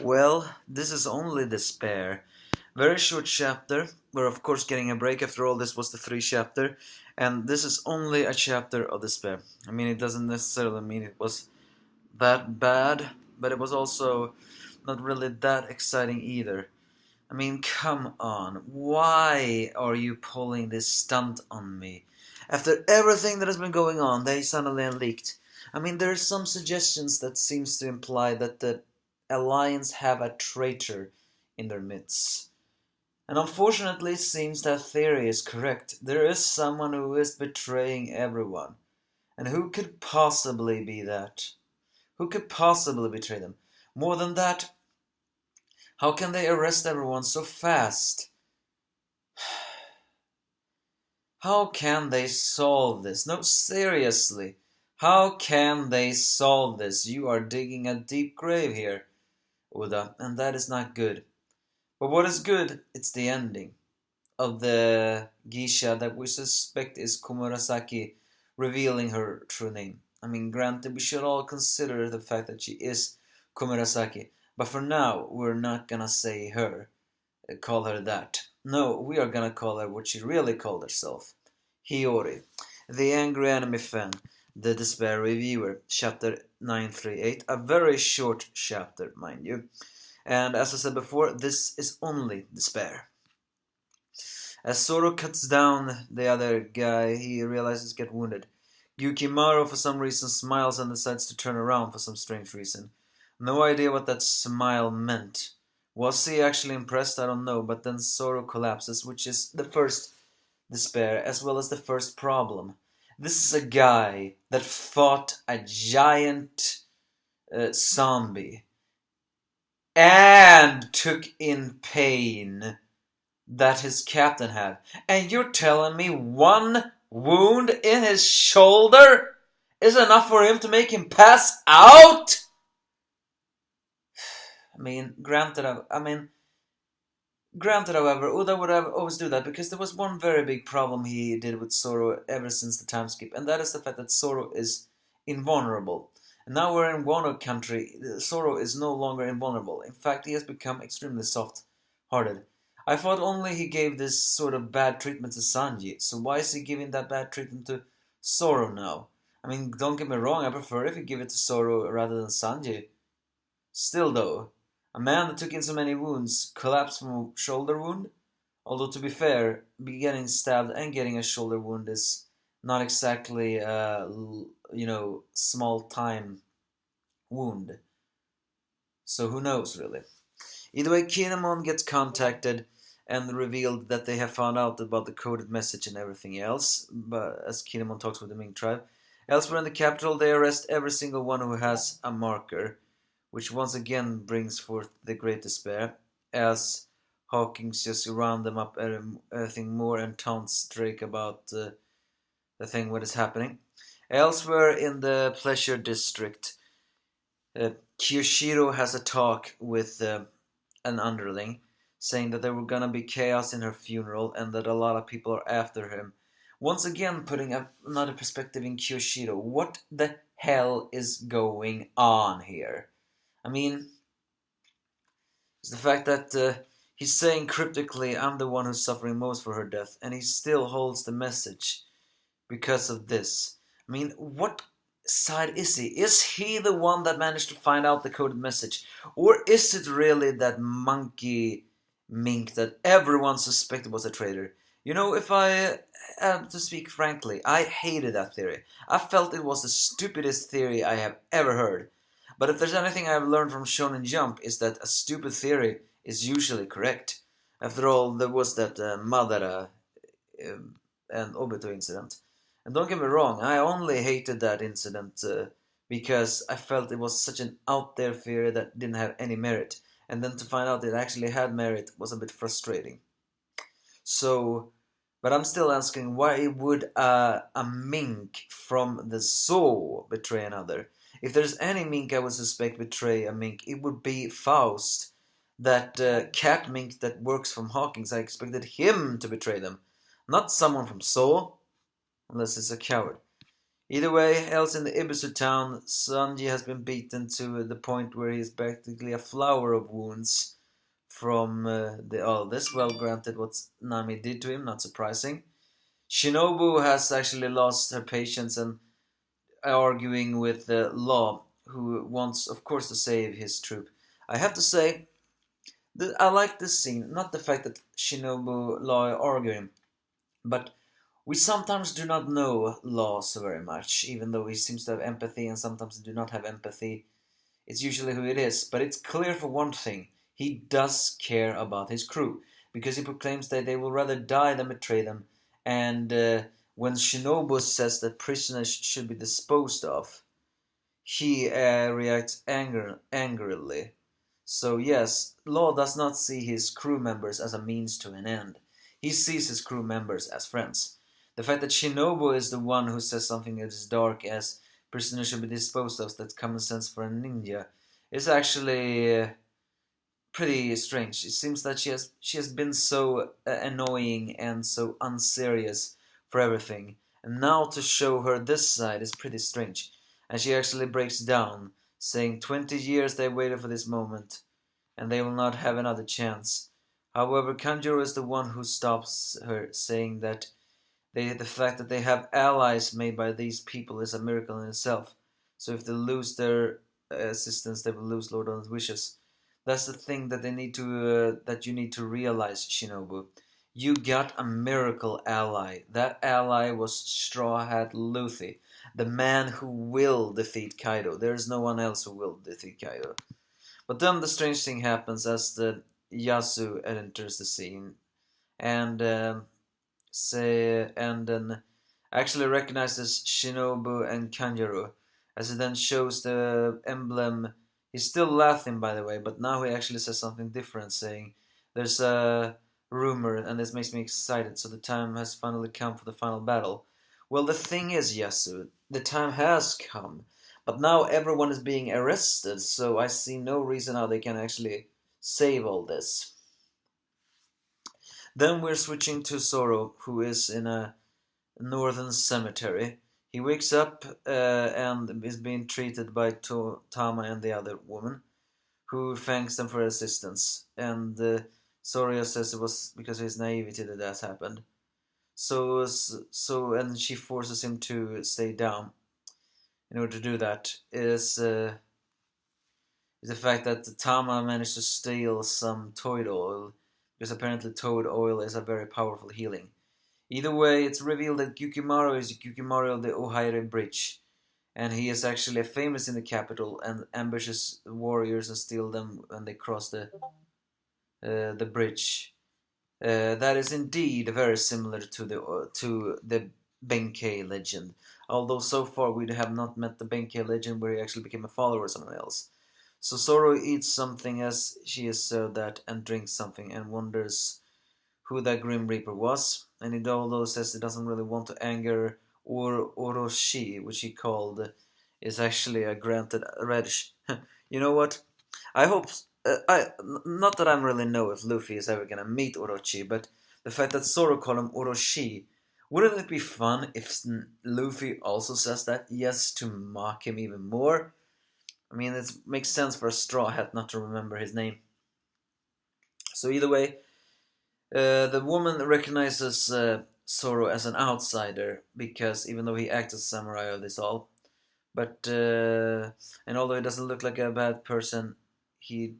Well, this is only despair. Very short chapter. We're of course getting a break. After all, this was the 3 chapter, and this is only a chapter of despair. I mean, it doesn't necessarily mean it was that bad, but it was also not really that exciting either. I mean, come on. Why are you pulling this stunt on me? After everything that has been going on, they suddenly leaked. I mean, there are some suggestions that seems to imply that the Alliance have a traitor in their midst. And unfortunately, it seems that theory is correct. There is someone who is betraying everyone. And who could possibly be that? Who could possibly betray them? More than that, how can they arrest everyone so fast? How can they solve this? No, seriously. How can they solve this? You are digging a deep grave here, Oda, and that is not good. But what is good, it's the ending of the geisha that we suspect is Komurasaki revealing her true name. I mean, granted, we should all consider the fact that she is Komurasaki, but for now, we're not gonna say her, call her that. No, we are gonna call her what she really called herself. Hiyori, the angry anime fan, the despair reviewer, chapter 938, a very short chapter, mind you. And as I said before, this is only despair. As Zoro cuts down the other guy, he realizes he gets wounded. Yukimaru, for some reason, smiles and decides to turn around for some strange reason. No idea what that smile meant. Was he actually impressed? I don't know, but then Zoro collapses, which is the first despair, as well as the first problem. This is a guy that fought a giant zombie and took in pain that his captain had. And you're telling me one wound in his shoulder is enough for him to make him pass out? Granted, however, Oda would have always do that because there was one very big problem he did with Zoro ever since the time skip, and that is the fact that Zoro is invulnerable. And now we're in Wano country, Zoro is no longer invulnerable. In fact, he has become extremely soft-hearted. I thought only he gave this sort of bad treatment to Sanji, so why is he giving that bad treatment to Zoro now? I mean, don't get me wrong, I prefer if you give it to Zoro rather than Sanji. Still though, a man that took in so many wounds collapsed from a shoulder wound? Although to be fair, getting stabbed and getting a shoulder wound is not exactly small time wound. So who knows really. Either way, Kinemon gets contacted and revealed that they have found out about the coded message and everything else, but as Kinemon talks with the Ming tribe. Elsewhere in the capital, they arrest every single one who has a marker, which once again brings forth the great despair, as Hawkins just round them up everything more and taunts Drake about the thing what is happening. Elsewhere in the pleasure district, Kiyoshiro has a talk with an underling, saying that there were gonna be chaos in her funeral and that a lot of people are after him. Once again, putting another perspective in Kiyoshiro. What the hell is going on here? I mean, it's the fact that he's saying cryptically, I'm the one who's suffering most for her death, and he still holds the message because of this. I mean, what side is he? Is he the one that managed to find out the coded message? Or is it really that monkey mink that everyone suspected was a traitor? You know, if I have to speak frankly, I hated that theory. I felt it was the stupidest theory I have ever heard. But if there's anything I've learned from Shonen Jump is that a stupid theory is usually correct. After all, there was that Madara and Obito incident. And don't get me wrong, I only hated that incident because I felt it was such an out there theory that didn't have any merit. And then to find out it actually had merit was a bit frustrating. So, but I'm still asking, why would a mink from the zoo betray another? If there's any mink I would suspect betray a mink, it would be Faust. That cat mink that works from Hawkins, I expected him to betray them. Not someone from Seoul, unless it's a coward. Either way, else in the Ibisu town, Sanji has been beaten to the point where he is practically a flower of wounds from all this. Well, granted, what Nami did to him, not surprising. Shinobu has actually lost her patience and arguing with Law, who wants, of course, to save his troop. I have to say, I like this scene, not the fact that Shinobu Law are arguing, but we sometimes do not know Law so very much, even though he seems to have empathy and sometimes do not have empathy. It's usually who it is, but it's clear for one thing, he does care about his crew, because he proclaims that they will rather die than betray them, and when Shinobu says that prisoners should be disposed of, he reacts angrily. So yes, Law does not see his crew members as a means to an end. He sees his crew members as friends. The fact that Shinobu is the one who says something as dark as prisoners should be disposed of, that's common sense for a ninja, is actually pretty strange. It seems that she has been so annoying and so unserious for everything, and now to show her this side is pretty strange. And she actually breaks down, saying 20 years they waited for this moment, and they will not have another chance. However, Kanjuro is the one who stops her, saying that the fact that they have allies made by these people is a miracle in itself. So if they lose their assistance, they will lose Lord Oden's wishes. That's the thing that that you need to realize, Shinobu. You got a miracle ally. That ally was Straw Hat Luffy, the man who will defeat Kaido. There is no one else who will defeat Kaido. But then the strange thing happens as the Yasu enters the scene, and then actually recognizes Shinobu and Kanjuro, as he then shows the emblem. He's still laughing, by the way, but now he actually says something different, saying, "There's a rumor, and this makes me excited, so the time has finally come for the final battle." Well, the thing is, Yasu, the time has come, but now everyone is being arrested, so I see no reason how they can actually save all this. Then we're switching to Zoro, who is in a northern cemetery. He wakes up and is being treated by Tama and the other woman, who thanks them for assistance. And Zoro says it was because of his naivety that that happened. And she forces him to stay down. In order to do that, is the fact that Tama managed to steal some toad oil, because apparently toad oil is a very powerful healing. Either way, it's revealed that Gyukimaru is Gyukimaru of the Ohaire Bridge, and he is actually famous in the capital and ambushes warriors and steals them when they cross the bridge. That is indeed very similar to the Benkei legend, although so far we have not met the Benkei legend where he actually became a follower of someone else. So Zoro eats something as she is served that, and drinks something, and wonders who that Grim Reaper was, and he although says he doesn't really want to anger Orochi, which he called, is actually a granted radish. You know what? I hope, not that I really know if Luffy is ever gonna meet Orochi, but the fact that Zoro called him Orochi, wouldn't it be fun if Luffy also says that, yes, to mock him even more? I mean, it makes sense for a Straw Hat not to remember his name. So either way, the woman recognizes Zoro as an outsider, because even though he acts as samurai of this all, but and although he doesn't look like a bad person, he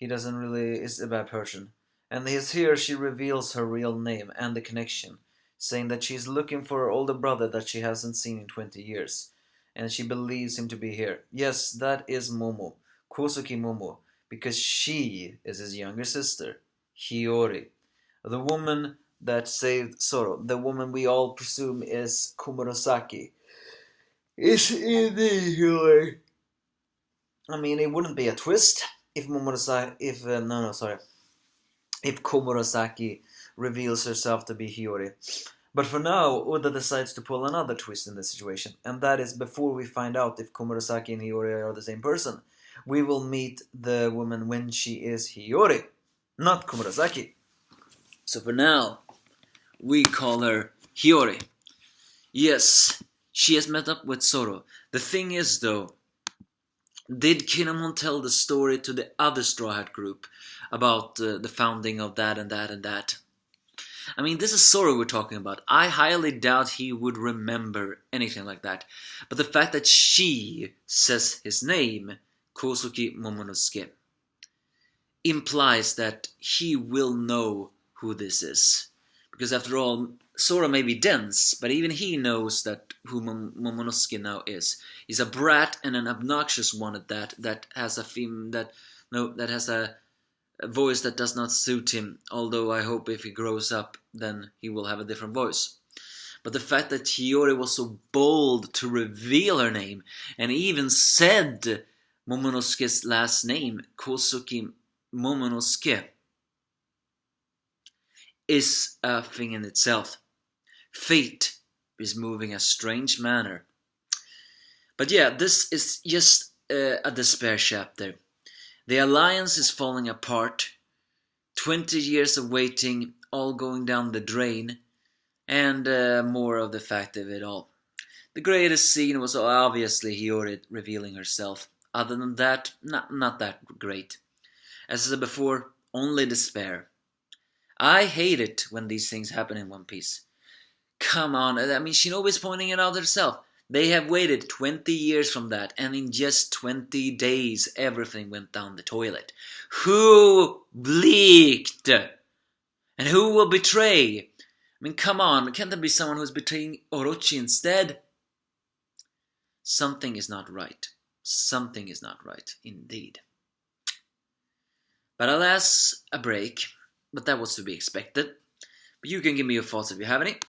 doesn't really is a bad person. And here she reveals her real name and the connection, saying that she's looking for her older brother that she hasn't seen in 20 years, and she believes him to be here. Yes, that is Momo, Kosuke Momo, because she is his younger sister, Hiyori, the woman that saved Zoro, the woman we all presume is Komurosaki. Is indeed Hiyori. I mean, it wouldn't be a twist if if Komurosaki reveals herself to be Hiyori. But for now, Oda decides to pull another twist in the situation, and that is before we find out if Komurosaki and Hiyori are the same person, we will meet the woman when she is Hiyori, not Komurosaki. So for now, we call her Hiyori. Yes, she has met up with Zoro. The thing is, though, did Kinemon tell the story to the other Straw Hat group about the founding of that and that and that? I mean, this is Zoro we're talking about. I highly doubt he would remember anything like that. But the fact that she says his name, Kosuke Momonosuke, implies that he will know who this is. Because after all, Sora may be dense, but even he knows that who Momonosuke now is. He's a brat and an obnoxious one at that. That has a voice that does not suit him. Although I hope if he grows up, then he will have a different voice. But the fact that Hiyori was so bold to reveal her name, and even said Momonosuke's last name, Kosuke Momonosuke, is a thing in itself. Fate is moving a strange manner. But yeah, this is just a despair chapter. The alliance is falling apart. 20 years of waiting, all going down the drain. And more of the fact of it all. The greatest scene was obviously Hiyori revealing herself. Other than that, not that great. As I said before, only despair. I hate it when these things happen in One Piece. Come on, I mean, Shinobi's pointing it out herself. They have waited 20 years from that, and in just 20 days, everything went down the toilet. Who leaked? And who will betray? I mean, come on, can't there be someone who's betraying Orochi instead? Something is not right. Something is not right, indeed. But alas, a break. But that was to be expected. But you can give me your thoughts if you have any.